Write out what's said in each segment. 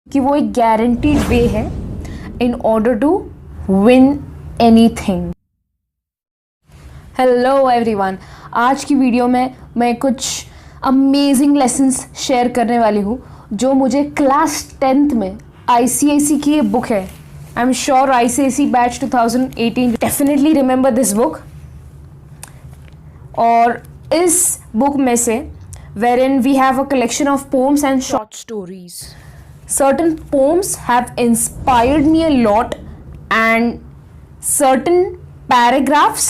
कि वो एक गारंटीड वे है in order to win anything. Hello everyone, आज की वीडियो में मैं कुछ अमेजिंग लेसन्स शेयर करने वाली हूँ जो मुझे क्लास 10th में ICSE की ये बुक है। I am sure ICSE batch 2018 definitely remember this book. और इस बुक में से wherein we have a collection of poems and short stories. Certain poems have inspired me a lot, and certain paragraphs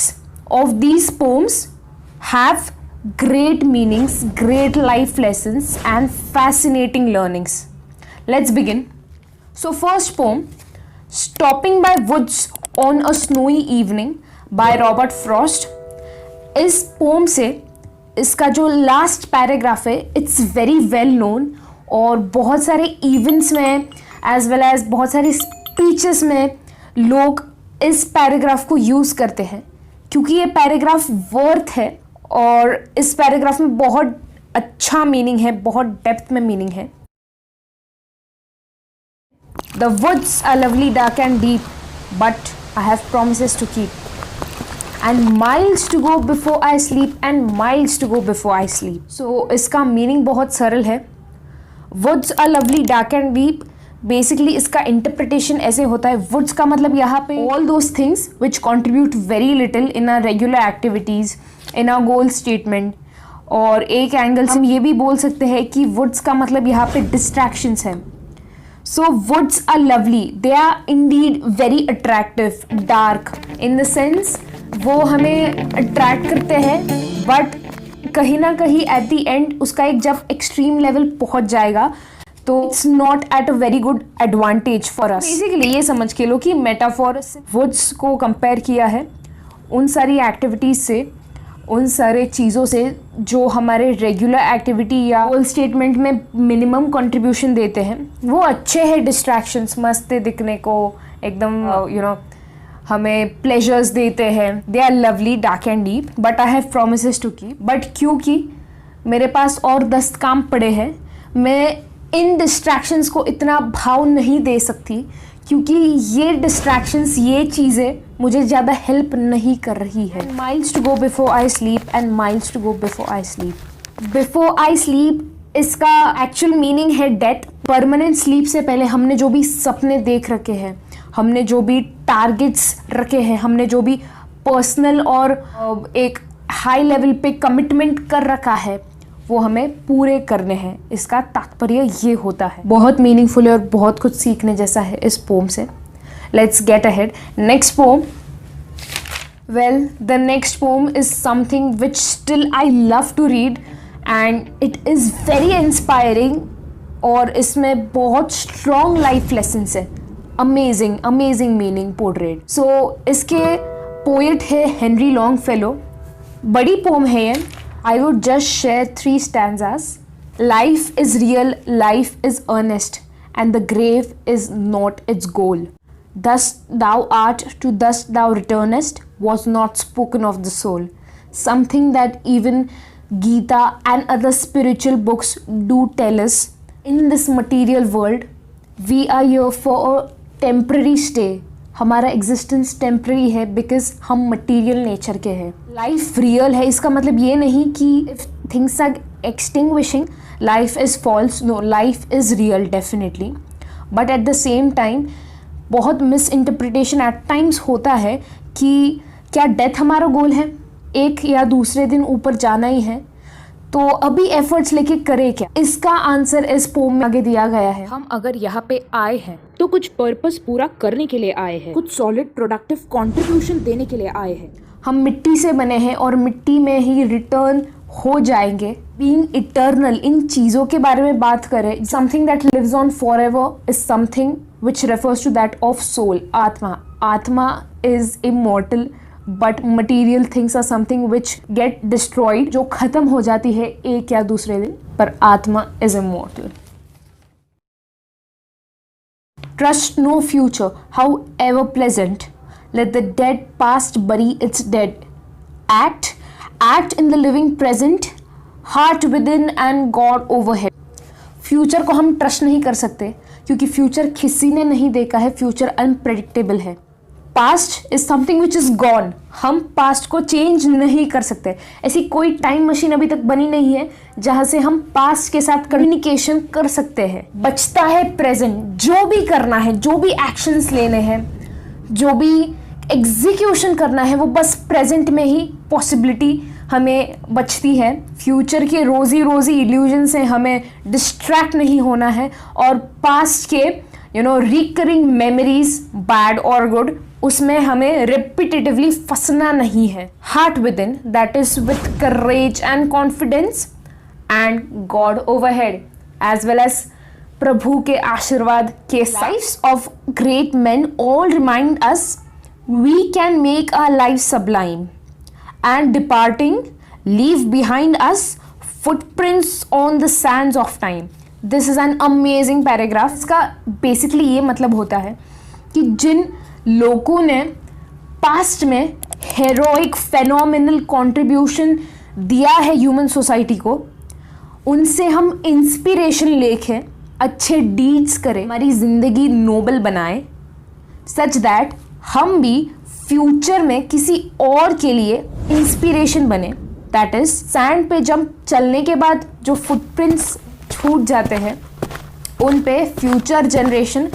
of these poems have great meanings, great life lessons and fascinating learnings. Let's begin. So first poem, Stopping by Woods on a Snowy Evening by Robert Frost. इस poem से इसका जो last paragraph है it's very well known और बहुत सारे events में as well as बहुत सारे स्पीचेस में लोग इस पैराग्राफ को यूज़ करते हैं क्योंकि ये पैराग्राफ वर्थ है और इस पैराग्राफ में बहुत अच्छा मीनिंग है, बहुत डेप्थ में मीनिंग है। The woods are lovely dark and deep but I have promises to keep and miles to go before I sleep and miles to go before I sleep. So इसका meaning बहुत सरल है। Woods are lovely dark and deep. Basically इसका interpretation ऐसे होता है, woods का मतलब यहाँ पे all those things which contribute very little in our regular activities, in our goal statement. और एक एंगल से हम ये भी बोल सकते हैं कि woods का मतलब यहाँ पे distractions है। So woods are lovely. They are indeed very attractive, dark in the sense वो हमें अट्रैक्ट करते हैं बट कहीं ना कहीं एट द एंड उसका एक जब एक्सट्रीम लेवल पहुंच जाएगा तो it's not at a very good advantage for us. Basically ये समझ के लो कि मेटाफोर वुड्स को कंपेयर किया है उन सारी एक्टिविटीज़ से, उन सारे चीज़ों से जो हमारे रेगुलर एक्टिविटी या गोल स्टेटमेंट में मिनिमम कंट्रीब्यूशन देते हैं। वो अच्छे हैं डिस्ट्रैक्शंस, मस्त दिखने को एकदम हमें प्लेजर्स देते हैं। They are lovely dark and deep but I have promises to keep. But क्योंकि मेरे पास और 10 काम पड़े हैं, मैं इन डिस्ट्रैक्शंस को इतना भाव नहीं दे सकती क्योंकि ये डिस्ट्रैक्शंस, ये चीज़ें मुझे ज़्यादा हेल्प नहीं कर रही है। Miles to go before I sleep and miles to go before I sleep. Before I sleep इसका एक्चुअल मीनिंग है डेथ। परमानेंट स्लीप से पहले हमने जो भी सपने देख रखे हैं, हमने जो भी टारगेट्स रखे हैं, हमने जो भी पर्सनल और एक हाई लेवल पे कमिटमेंट कर रखा है वो हमें पूरे करने हैं। इसका तात्पर्य ये होता है। बहुत मीनिंगफुल है और बहुत कुछ सीखने जैसा है इस पोम से। Let's get ahead. Next poem, well the next poem is something which still I love to read and it is very inspiring और इसमें बहुत स्ट्रॉन्ग लाइफ लेसन्स है। Amazing meaning portrait. सो इसके पोएट है Henry Longfellow. बड़ी poem है ये। I would just share 3 stanzas. Life is real, life is earnest and the grave is not its goal. Thus thou art, to thus thou returnest, was not spoken of the soul. Something that even Gita and other spiritual books do tell us. In this material world, we are here for a temporary stay. हमारा existence temporary है because हम material nature के हैं। Life real है इसका मतलब ये नहीं कि if things are extinguishing life is false. No, life is real definitely, but at the same time बहुत मिस इंटरप्रिटेशन एट टाइम्स होता है कि क्या डेथ हमारा गोल है, एक या दूसरे दिन ऊपर जाना ही है, तो अभी एफर्ट्स लेके करे क्या? इसका आंसर इस पोम में आगे दिया गया है। हम अगर यहाँ पे आए हैं तो कुछ पर्पस पूरा करने के लिए आए हैं, कुछ सॉलिड प्रोडक्टिव कंट्रीब्यूशन देने के लिए आए हैं। हम मिट्टी से बने हैं और मिट्टी में ही रिटर्न हो जाएंगे। बीइंग इटर्नल, इन चीज़ों के बारे में बात करें, something that lives on forever is something which refers to that of soul, Atma is immortal, but material things are something which get destroyed, जो खत्म हो जाती है एक या दूसरे दिन, पर आत्मा is immortal. Trust no future, however pleasant. Let the dead past bury its dead. Act in the living present, heart within and God overhead. Future को हम ट्रस्ट नहीं कर सकते क्योंकि फ्यूचर किसी ने नहीं देखा है, फ्यूचर अनप्रेडिक्टेबल है। Past is something which is gone, हम पास्ट को चेंज नहीं कर सकते। ऐसी कोई टाइम मशीन अभी तक बनी नहीं है जहां से हम पास्ट के साथ कम्युनिकेशन कर सकते हैं। बचता है प्रेजेंट, जो भी करना है, जो भी एक्शंस लेने हैं, जो भी एग्जीक्यूशन करना है, वो बस प्रेजेंट में ही पॉसिबिलिटी हमें बचती है। फ्यूचर के रोजी रोजी इल्यूजन से हमें डिस्ट्रैक्ट नहीं होना है और पास्ट के रिकरिंग मेमोरीज बैड और गुड, उसमें हमें रिपीटेटिवली फंसना नहीं है। Heart within, that is with courage and confidence and God overhead as well as प्रभु के आशीर्वाद के साथ। Lives of great men all remind us we can make our life sublime and departing leave behind us footprints on the sands of time. This is an amazing paragraph. इसका basically ये मतलब होता है कि जिन लोगों ने पास्ट में heroic phenomenal contribution दिया है ह्यूमन सोसाइटी को, उनसे हम इंस्पिरेशन लेके अच्छे डीड्स करें, हमारी ज़िंदगी नोबल बनाएं, सच दैट हम भी फ्यूचर में किसी और के लिए इंस्पिरेशन बने। दैट इज सैंड पे जंप चलने के बाद जो फुटप्रिंट्स छूट जाते हैं, उन पे फ्यूचर जनरेशन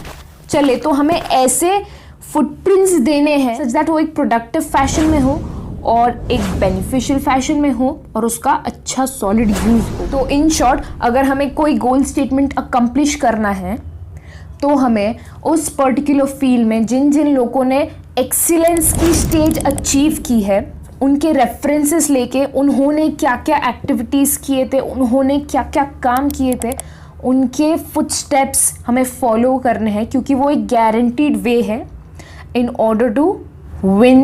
चले तो हमें ऐसे फुटप्रिंट्स देने हैं सच दैट वो एक प्रोडक्टिव फैशन में हो और एक बेनिफिशियल फैशन में हो और उसका अच्छा सॉलिड यूज हो। तो इन शॉर्ट, अगर हमें कोई गोल स्टेटमेंट अकम्प्लिश करना है तो हमें उस पर्टिकुलर फील्ड में जिन जिन लोगों ने एक्सीलेंस की स्टेज अचीव की है, उनके रेफरेंसेस लेके उन्होंने क्या क्या एक्टिविटीज़ किए थे, उन्होंने क्या क्या काम किए थे, उनके फुटस्टेप्स हमें फॉलो करने हैं, क्योंकि वो एक गारंटीड वे है in order to win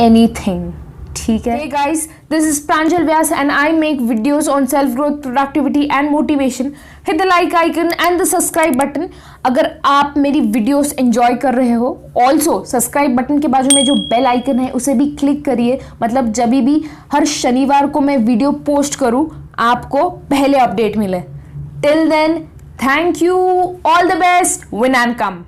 anything. ठीक है। Hey guys, this is Pranjal Vyas and I make videos on self growth, productivity and motivation. Hit the like icon and the subscribe button अगर आप मेरी videos enjoy कर रहे हो। Also subscribe button के बाजू में जो बेल आइकन है उसे भी क्लिक करिए, मतलब जब भी हर शनिवार को मैं वीडियो पोस्ट करूँ आपको पहले अपडेट मिले। Till then, thank you, all the best, win and come.